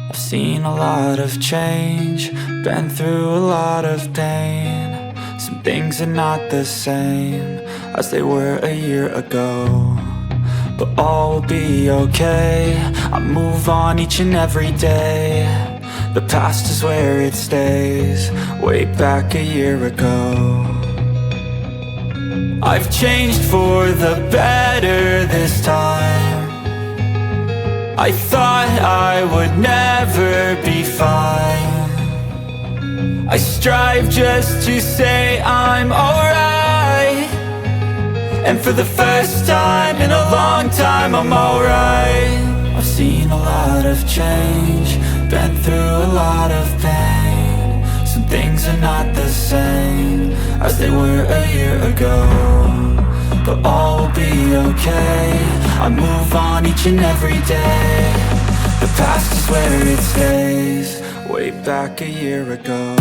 I've seen a lot of change, been through a lot of pain. Some things are not the same as they were a year ago, but all will be okay. I move on each and every day. The past is where it stays, way back a year ago. I've changed for the better this time. I thought I would never be fine. I strive just to say I'm alright, and for the first time in a long time I'm alright. I've seen a lot of change, been through a lot of pain. Some things are not the same as they were a year ago, but all will be okay. I move on each and every day. The past is where it stays, way back a year ago.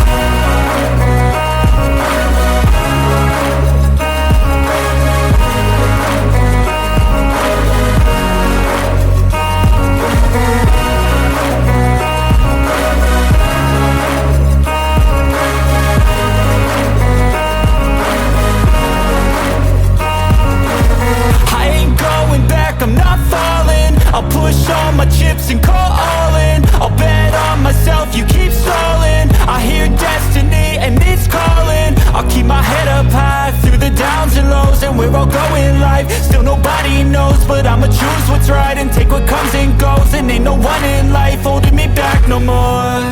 I'm not falling, I'll push all my chips and call all in. I'll bet on myself, you keep stalling. I hear destiny and it's calling. I'll keep my head up high through the downs and lows, and we're all going live. Still nobody knows, but I'ma choose what's right and take what comes and goes. And ain't no one in life holding me back no more.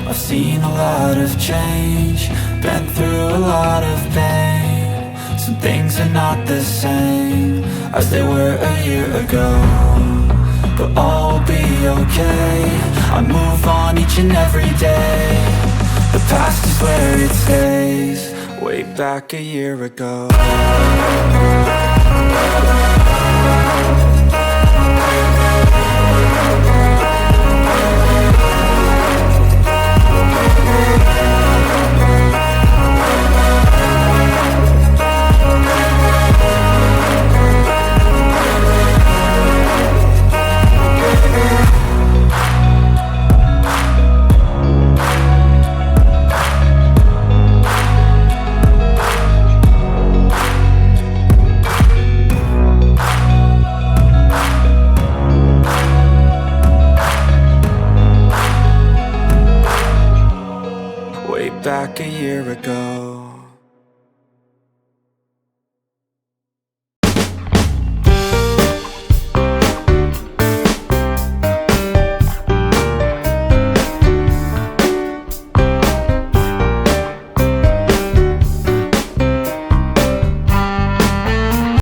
I've seen a lot of change, been through a lot of pain. Some things are not the same as they were a year ago, but all will be okay. I move on each and every day. The past is where it stays, way back a year ago. Back a year ago.